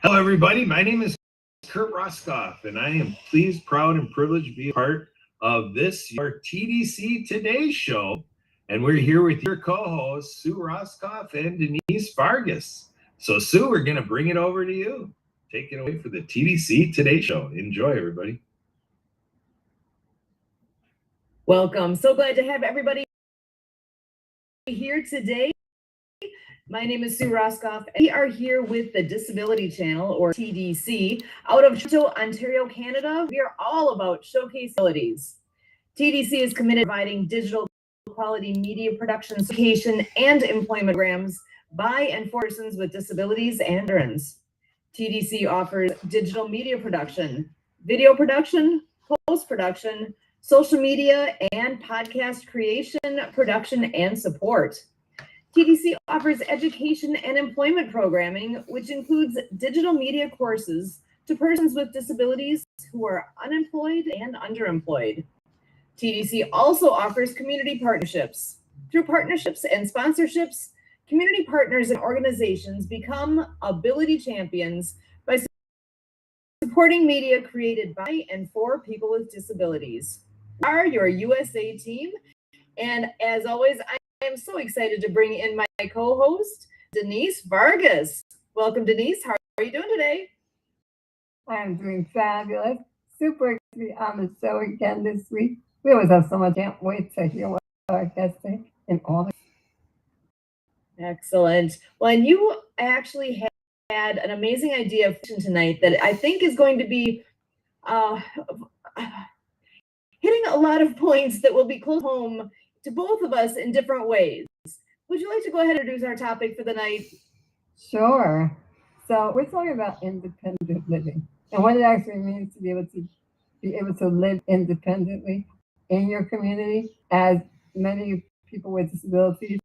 Hello, everybody. My name is Sue Roskopf, and I am pleased, proud, and privileged to be a part of this, your TDC Today Show. And we're here with your co-hosts, Sue Roskopf and Denise Vargas. So, Sue, we're going to bring it over to you. Take it away for the TDC Today Show. Enjoy, everybody. Welcome. So glad to have everybody here today. My name is Sue Roskopf. We are here with the Disability Channel, or TDC, out of Toronto, Ontario, Canada. We are all about showcase abilities. TDC is committed to providing digital quality media production, education, and employment programs by and for persons with disabilities and veterans. TDC offers digital media production, video production, post-production, social media, and podcast creation, production, and support. TDC offers education and employment programming, which includes digital media courses to persons with disabilities who are unemployed and underemployed. TDC also offers community partnerships. Through partnerships and sponsorships, community partners and organizations become ability champions by supporting media created by and for people with disabilities. We are your USA team, and as always, I am so excited to bring in my co-host, Denise Vargas. Welcome, Denise. How are you doing today? I'm doing fabulous. Super excited to be on the show again this week. We always have so much. Can't wait to hear what our guests say and all. Excellent. Well, and you actually had an amazing idea tonight that I think is going to be hitting a lot of points that will be close home to both of us in different ways. Would you like to go ahead and introduce our topic for the night? Sure. So we're talking about independent living and what it actually means to be able to live independently in your community. As many people with disabilities,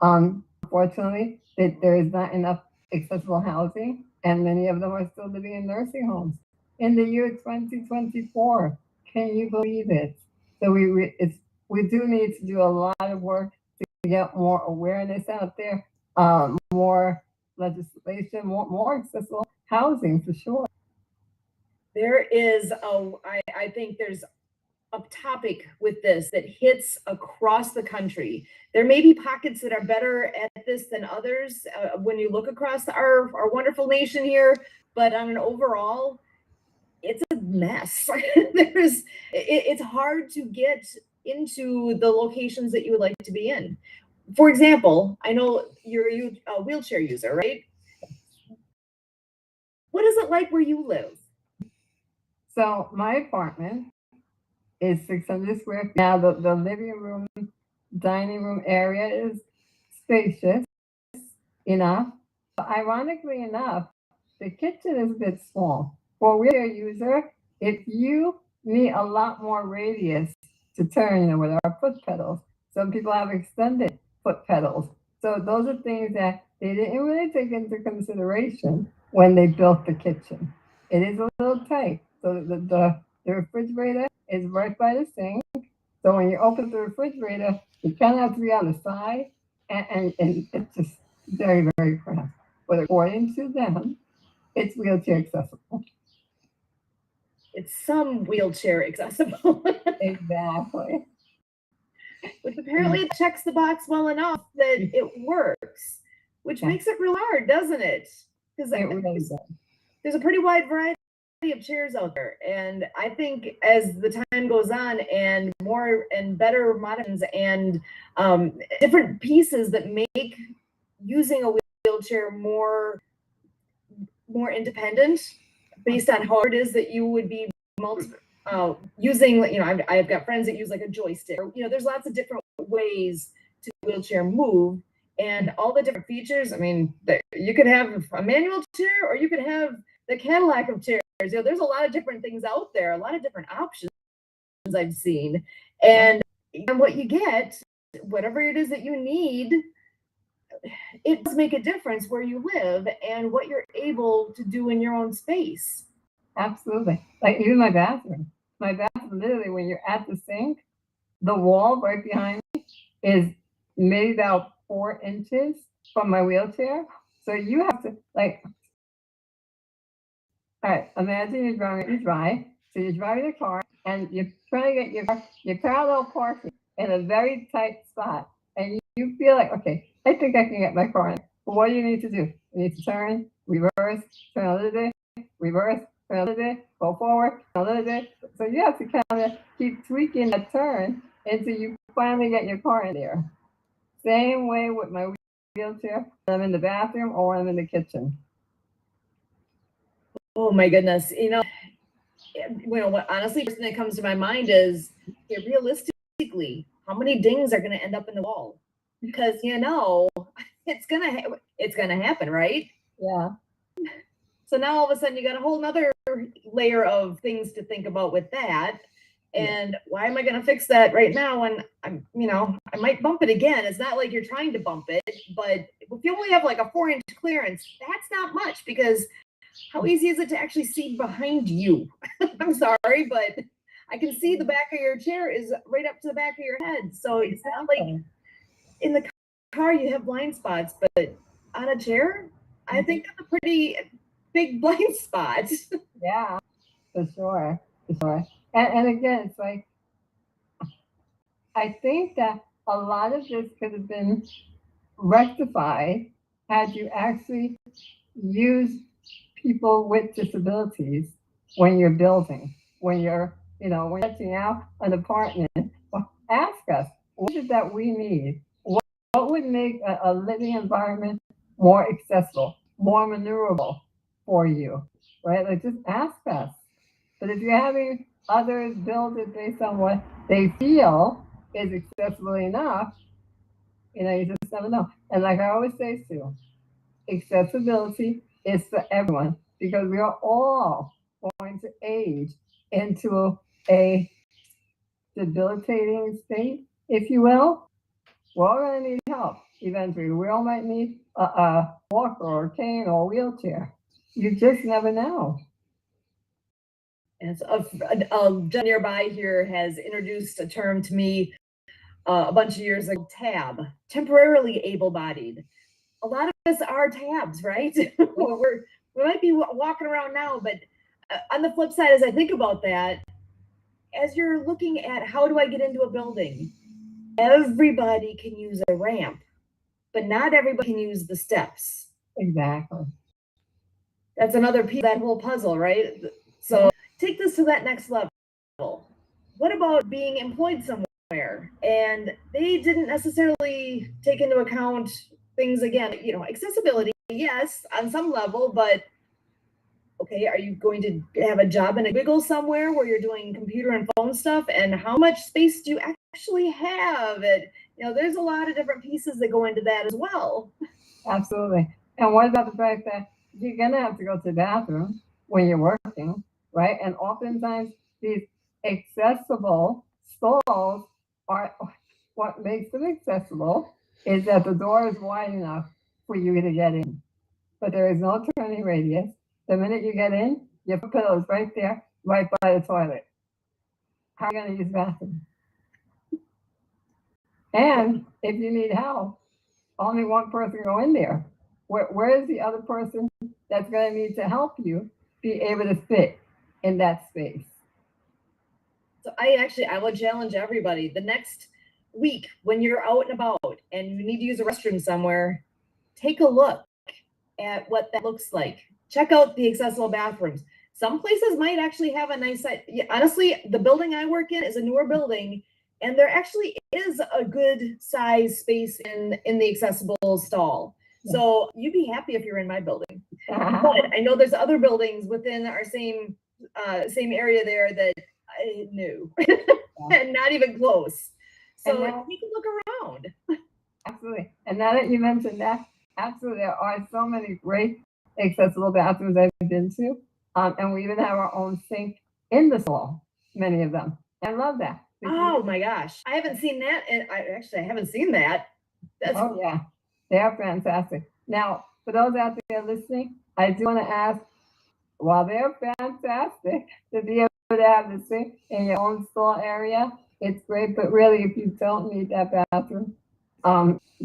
unfortunately, that there is not enough accessible housing, and many of them are still living in nursing homes in the year 2024. Can you believe it? So we do need to do a lot of work to get more awareness out there, more legislation, more accessible housing for sure. There is I think there's a topic with this that hits across the country. There may be pockets that are better at this than others when you look across our wonderful nation here, but on an overall, it's a mess. It's hard to get into the locations that you would like to be in. For example, I know you're a wheelchair user, right? What is it like where you live? So my apartment is 600 square feet. Now the living room, dining room area is spacious enough. But ironically enough, the kitchen is a bit small. For a wheelchair user, if you need a lot more radius to turn, with our foot pedals, some people have extended foot pedals. So those are things that they didn't really take into consideration when they built the kitchen. It is a little tight. So the refrigerator is right by the sink. So when you open the refrigerator, you kind of have to be on the side, and it's just very, very cramped. But according to them, it's wheelchair accessible. It's some wheelchair accessible. Exactly. Which apparently checks the box well enough that it works, which makes it real hard, doesn't it? Because it really does. There's a pretty wide variety of chairs out there, and I think as the time goes on and more and better models and different pieces that make using a wheelchair more independent based on how it is that you would be using, I've got friends that use like a joystick, there's lots of different ways to wheelchair move, and all the different features. I mean, you could have a manual chair, or you could have the Cadillac of chairs. There's a lot of different things out there, a lot of different options I've seen, and what you get, whatever it is that you need, it does make a difference where you live and what you're able to do in your own space. Absolutely. Like even my bathroom, literally, when you're at the sink, the wall right behind me is maybe about 4 inches from my wheelchair. So you have to All right, imagine you're driving, you drive, so you're driving a car and you're trying to get your parallel parking in a very tight spot. And you feel like, okay, I think I can get my car in. But what do you need to do? You need to turn, reverse, turn a little bit, reverse, turn a little bit, go forward, turn a little bit. So you have to kind of keep tweaking that turn until you finally get your car in there. Same way with my wheelchair. I'm in the bathroom or I'm in the kitchen. Oh my goodness. What honestly, the first thing that comes to my mind is, realistically, how many dings are going to end up in the wall? Because it's gonna happen, right? Yeah. So now all of a sudden you got a whole nother layer of things to think about with that. And why am I going to fix that right now when I might bump it again? It's not like you're trying to bump it, but if you only have like a 4-inch clearance, that's not much, because how easy is it to actually see behind you? I'm sorry, but I can see the back of your chair is right up to the back of your head. So it's not like in the car you have blind spots, but on a chair, I think that's a pretty big blind spot. Yeah, for sure. For sure. And again, it's like, I think that a lot of this could have been rectified had you actually used people with disabilities when you're building, when you're renting out an apartment. Well, ask us, what is it that we need? What would make a living environment more accessible, more maneuverable for you, right? Like, just ask us. But if you're having others build it based on what they feel is accessible enough, you just never know. And like I always say, Sue, accessibility is for everyone, because we are all going to age into a debilitating state, if you will. We're all going to need help eventually. We all might need a walker or a cane or a wheelchair. You just never know. And so a gentleman nearby here has introduced a term to me a bunch of years ago, TAB, temporarily able-bodied. A lot of us are tabs, right? we might be walking around now, but on the flip side, as I think about that, as you're looking at how do I get into a building, everybody can use a ramp, but not everybody can use the steps. Exactly. That's another piece of that whole puzzle, right? So take this to that next level. What about being employed somewhere and they didn't necessarily take into account things, again, accessibility, yes, on some level, but okay, are you going to have a job in a wiggle somewhere where you're doing computer and phone stuff, and how much space do you actually have? There's a lot of different pieces that go into that as well. Absolutely. And what about the fact that you're going to have to go to the bathroom when you're working, right? And oftentimes these accessible stalls are, what makes them accessible is that the door is wide enough for you to get in, but there is no turning radius. The minute you get in, your pillow is right there, right by the toilet. How are you going to use the bathroom? And if you need help, only one person can go in there. Where is the other person that's going to need to help you be able to fit in that space? So I will challenge everybody. The next week, when you're out and about and you need to use a restroom somewhere, take a look at what that looks like. Check out the accessible bathrooms. Some places might actually have a nice side. Honestly, the building I work in is a newer building, and there actually is a good size space in the accessible stall. So you'd be happy if you're in my building. But I know there's other buildings within our same area there that I knew, and not even close. So you can look around. Absolutely. And now that you mentioned that, absolutely, there are so many great accessible bathrooms I've been to. And we even have our own sink in the stall, many of them. I love that. Oh my gosh. I haven't seen that. And I haven't seen that. Oh yeah, they are fantastic. Now, for those out there listening, I do want to ask, while they're fantastic to be able to have the sink in your own stall area, it's great. But really, if you don't need that bathroom,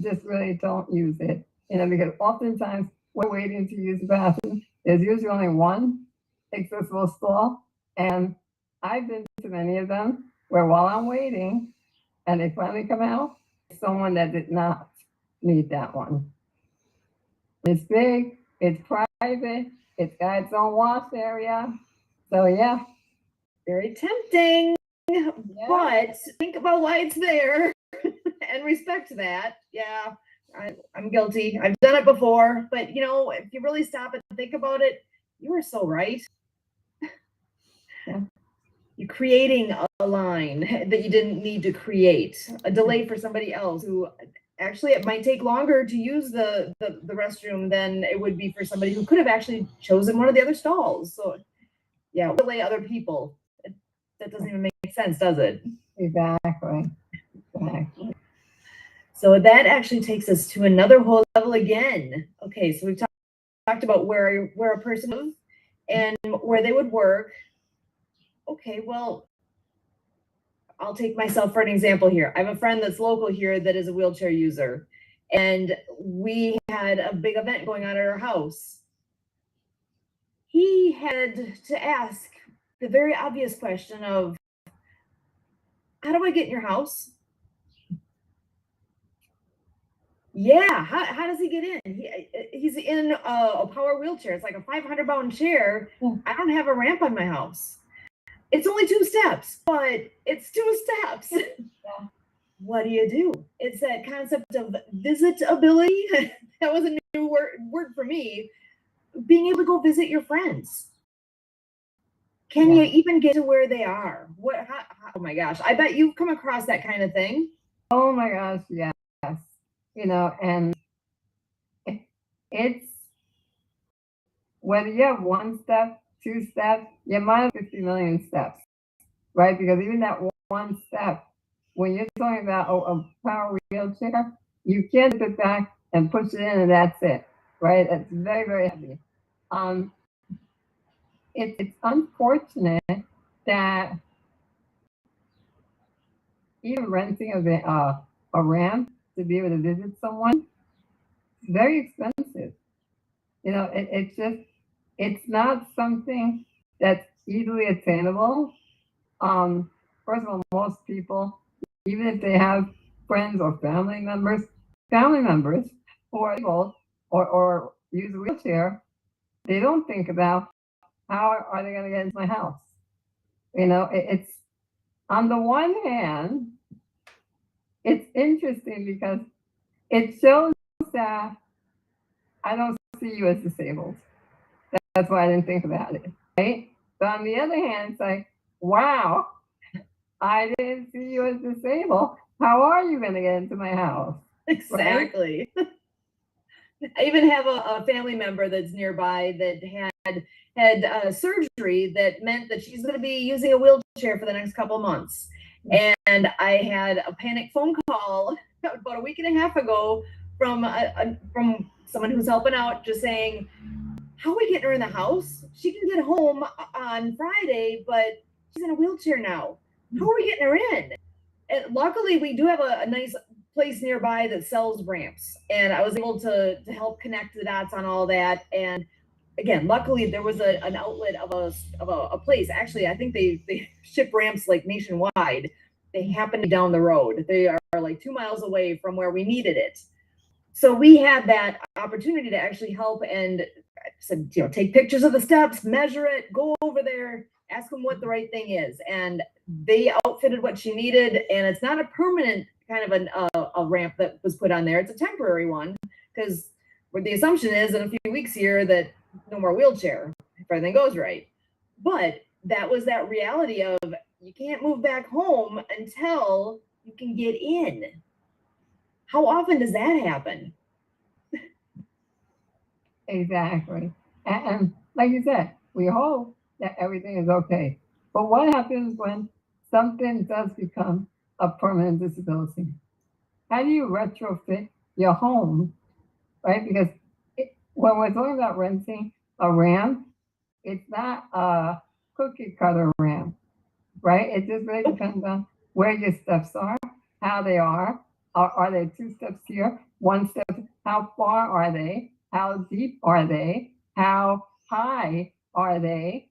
just really don't use it. Because oftentimes we're waiting to use the bathroom. There's usually only one accessible stall. And I've been to many of them where while I'm waiting and they finally come out, someone that did not need that one. It's big, it's private, it's got its own wash area. So yeah. Very tempting, Yeah. but think about why it's there and respect that. Yeah, I'm guilty. I've done it before, but you know, if you really stop and think about it, you are so right. Yeah. You're creating a line that you didn't need to create, a delay for somebody else who actually it might take longer to use the restroom than it would be for somebody who could have actually chosen one of the other stalls. So yeah, delay other people. That doesn't even make sense, does it? Exactly. So that actually takes us to another whole level again. Okay, so we've talked about where a person lives and where they would work. Okay, well, I'll take myself for an example here. I have a friend that's local here that is a wheelchair user, and we had a big event going on at our house. He had to ask the very obvious question of, how do I get in your house? Yeah, how does he get in? He's in a power wheelchair. It's like a 500-pound chair. I don't have a ramp on my house. It's only 2 steps, but it's 2 steps. Yeah. What do you do? It's that concept of visitability. That was a new word for me. Being able to go visit your friends. Can you even get to where they are? Oh my gosh, I bet you've come across that kind of thing. Oh my gosh, yes. You know, and it's whether you have 1 step, 2 steps, you might have 50 million steps, right? Because even that 1 step, when you're talking about a power wheelchair, you can't sit back and push it in and that's it, right? It's very, very heavy. It's unfortunate that even renting a ramp to be able to visit someone is very expensive. You know, it's not something that's easily attainable. First of all, most people, even if they have friends or family members who are able or use a wheelchair, they don't think about how are they going to get into my house. You know, it's on the one hand, it's interesting because it shows that I don't see you as disabled. That's why I didn't think about it, right? But on the other hand, it's like, wow, I didn't see you as disabled. How are you going to get into my house? Exactly. Right? I even have a family member that's nearby that had surgery that meant that she's going to be using a wheelchair for the next couple months. And I had a panic phone call about a week and a half ago from someone who's helping out, just saying, how are we getting her in the house? She can get home on Friday, but she's in a wheelchair now. How are we getting her in? And luckily, we do have a nice place nearby that sells ramps, and I was able to help connect the dots on all that. And again, luckily, there was an outlet of a place. Actually, I think they ship ramps like nationwide. They happen to be down the road. They are like 2 miles away from where we needed it. So we had that opportunity to actually help and said, you know, take pictures of the steps, measure it, go over there, ask them what the right thing is. And they outfitted what she needed. And it's not a permanent kind of a ramp that was put on there. It's a temporary one, because the assumption is in a few weeks here that no more wheelchair if everything goes right. But that was that reality of you can't move back home until you can get in. How often does that happen? Exactly. And like you said, we hope that everything is okay. But what happens when something does become a permanent disability? How do you retrofit your home, right? Because when we're talking about renting a ramp, it's not a cookie cutter ramp, right? It just really depends on where your steps are, how they are. Are they 2 steps here, 1 step? How far are they? How deep are they? How high are they?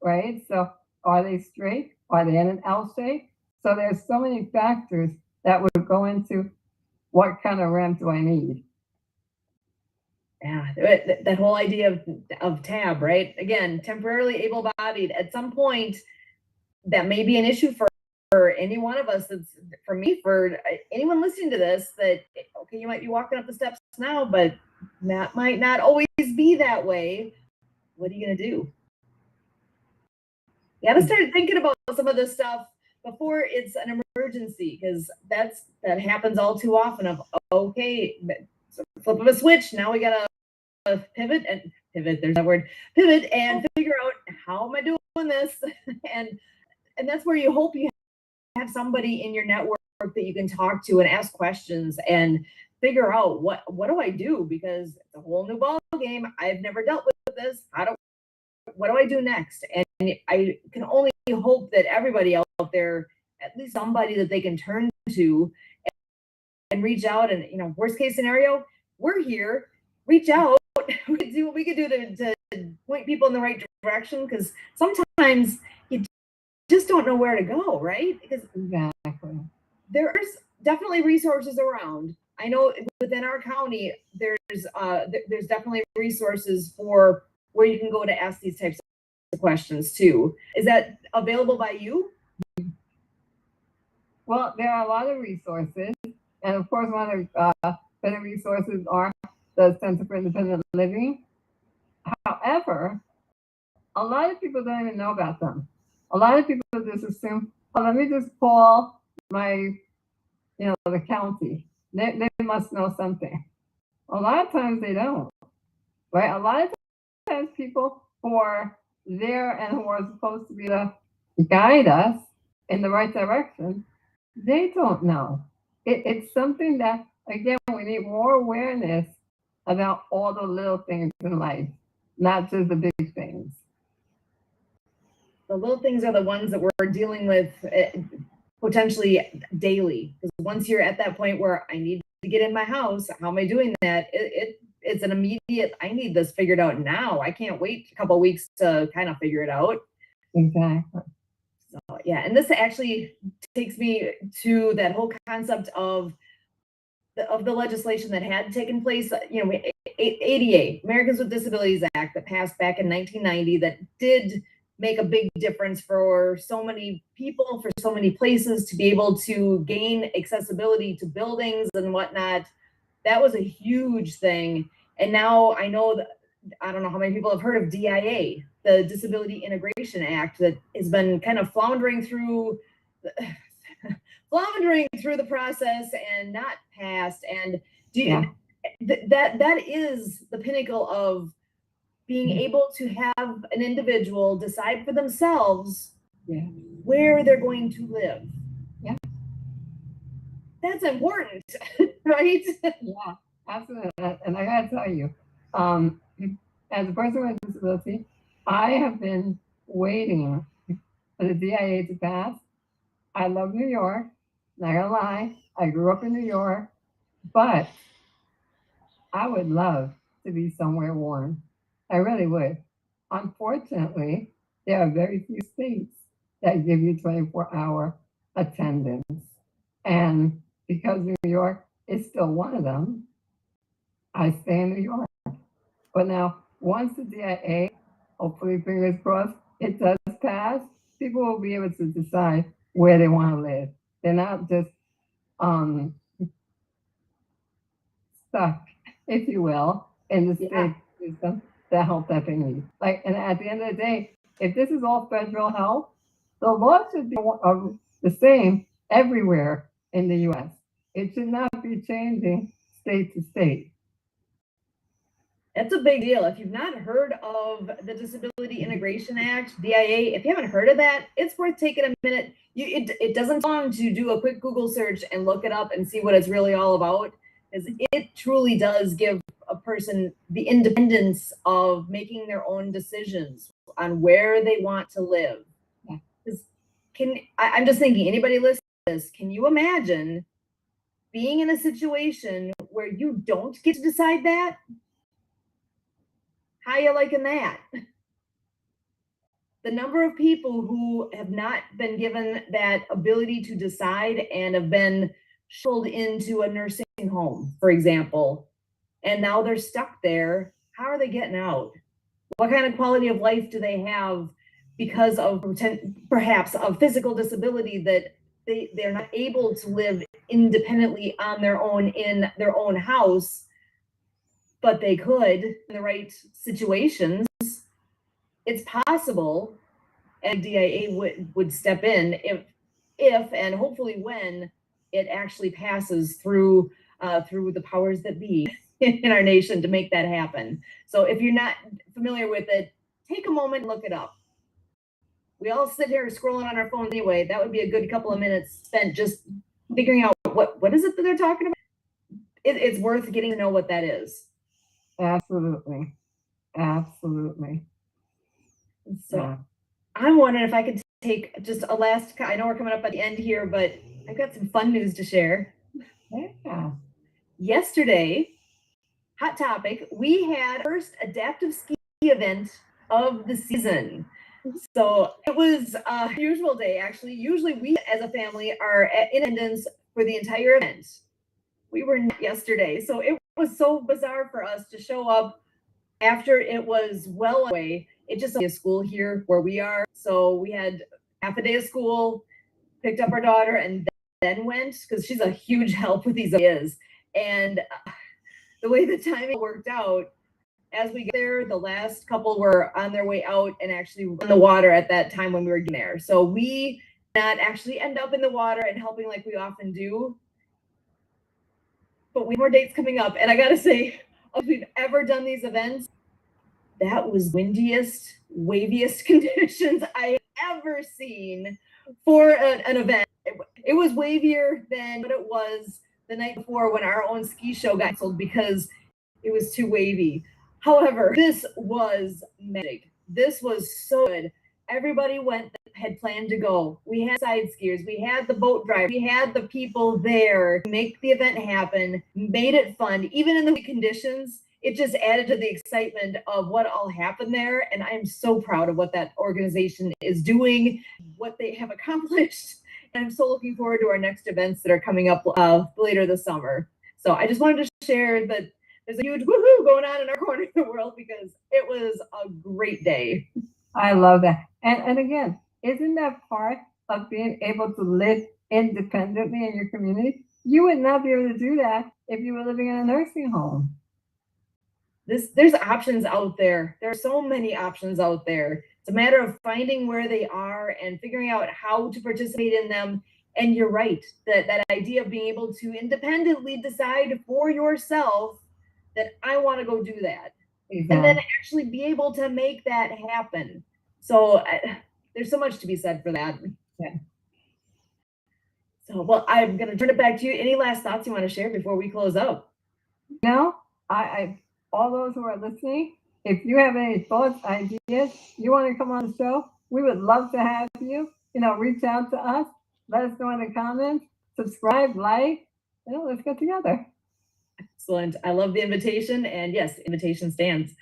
right? So are they straight? Are they in an L shape? So there's so many factors that would go into what kind of ramp do I need. Yeah, that whole idea of tab, right? Again, temporarily able-bodied. At some point, that may be an issue for any one of us. That's for me, for anyone listening to this. That okay, you might be walking up the steps now, but that might not always be that way. What are you gonna do? You got to start thinking about some of this stuff before it's an emergency, because that happens all too often. Of okay, flip of a switch. Now we gotta pivot. There's that word, pivot, and figure out how am I doing this, and that's where you hope you have somebody in your network that you can talk to and ask questions and figure out what do I do, because it's a whole new ball game. I've never dealt with this. What do I do next? And I can only hope that everybody out there, at least somebody that they can turn to and reach out. And worst case scenario, we're here. Reach out. We can do what we can do to point people in the right direction, because sometimes you just don't know where to go, right? Because Exactly. there's definitely resources around. I know within our county, there's definitely resources for where you can go to ask these types of questions too. Is that available by you? Well, there are a lot of resources, and of course, one of the resources are the Center for Independent Living. However, a lot of people don't even know about them. A lot of people just assume, oh, let me just call my, the county. They must know something. A lot of times they don't, right? A lot of times people who are there and who are supposed to be to guide us in the right direction, they don't know. It's something that, again, we need more awareness about all the little things in life, not just the big things. The little things are the ones that we're dealing with potentially daily. Because once you're at that point where I need to get in my house, how am I doing that? It's an immediate, I need this figured out now. I can't wait a couple of weeks to kind of figure it out. Exactly. So yeah, and this actually takes me to that whole concept of the legislation that had taken place, ADA, Americans with Disabilities Act, that passed back in 1990, that did make a big difference for so many people, for so many places to be able to gain accessibility to buildings and whatnot. That was a huge thing. And now I know that, I don't know how many people have heard of DIA, the Disability Integration Act, that has been kind of floundering through the process and not passed. And that is the pinnacle of being able to have an individual decide for themselves where they're going to live. Yeah. That's important, right? Yeah, absolutely. And I gotta tell you, as a person with a disability, I have been waiting for the DIA to pass. I love New York, not gonna lie. I grew up in New York, but I would love to be somewhere warm. I really would. Unfortunately, there are very few states that give you 24-hour attendance. And because New York is still one of them, I stay in New York. But now, once the DIA, hopefully, fingers crossed, it does pass, people will be able to decide where they want to live. They're not just stuck, if you will, in the state system, the help that they need. And at the end of the day, if this is all federal help, the law should be the same everywhere in the U.S. It should not be changing state to state. That's a big deal. If you've not heard of the Disability Integration Act, DIA, if you haven't heard of that, it's worth taking a minute. It doesn't take long to do a quick Google search and look it up and see what it's really all about. Because it truly does give a person the independence of making their own decisions on where they want to live. Because I'm just thinking, anybody listening to this, can you imagine being in a situation where you don't get to decide that? How you liking that? the number of people who have not been given that ability to decide and have been shuffled into a nursing home, for example, and now they're stuck there. How are they getting out? What kind of quality of life do they have because of perhaps of physical disability that they're not able to live independently on their own in their own house, but they could in the right situations? It's possible, and DIA would step in if and hopefully when it actually passes through the powers that be in our nation to make that happen. So if you're not familiar with it, take a moment and look it up. We all sit here scrolling on our phone anyway. That would be a good couple of minutes spent just figuring out what is it that they're talking about. It's worth getting to know what that is. Absolutely. Absolutely. So Yeah. I'm wondering if I could take just a last, I know we're coming up at the end here, but I've got some fun news to share. Yeah. Yesterday, hot topic, we had first adaptive ski event of the season. So it was a usual day, actually. Usually we as a family are in attendance for the entire event. We were not yesterday. So it was so bizarre for us to show up after it was well away. It just a school here where we are. So we had half a day of school, picked up our daughter, and then went because she's a huge help with these ideas. And the way the timing worked out, as we get there, the last couple were on their way out and actually in the water at that time when we were getting there. So we did not actually end up in the water and helping like we often do. But we have more dates coming up. And I got to say, if we've ever done these events, that was windiest, waviest conditions I have ever seen for an event. It was wavier than what it was the night before when our own ski show got canceled because it was too wavy. However, this was magic. This was so good. Everybody had planned to go. We had side skiers, we had the boat driver, we had the people there to make the event happen, made it fun, even in the conditions. It just added to the excitement of what all happened there. And I'm so proud of what that organization is doing, what they have accomplished. And I'm so looking forward to our next events that are coming up later this summer. So I just wanted to share that there's a huge woohoo going on in our corner of the world because it was a great day. I love that. And again, isn't that part of being able to live independently in your community? You would not be able to do that if you were living in a nursing home. There's options out there. There are so many options out there. It's a matter of finding where they are and figuring out how to participate in them. And you're right, that idea of being able to independently decide for yourself that I want to go do that. Exactly. And then actually be able to make that happen. So there's so much to be said for that. Yeah. So, well, I'm going to turn it back to you. Any last thoughts you want to share before we close out? No, I all those who are listening, if you have any thoughts, ideas, you want to come on the show, we would love to have you. Reach out to us. Let us know in the comments. Subscribe, like. Let's get together. Excellent. I love the invitation. And yes, invitation stands.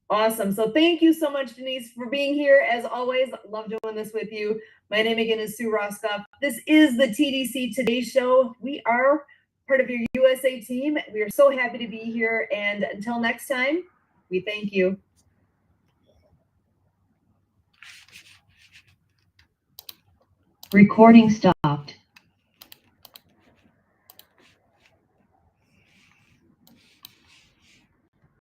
Awesome. So thank you so much, Denise, for being here. As always, love doing this with you. My name again is Sue Roskopf. This is the TDC Today Show. We are part of your USA team. We are so happy to be here. And until next time, we thank you. Recording stop.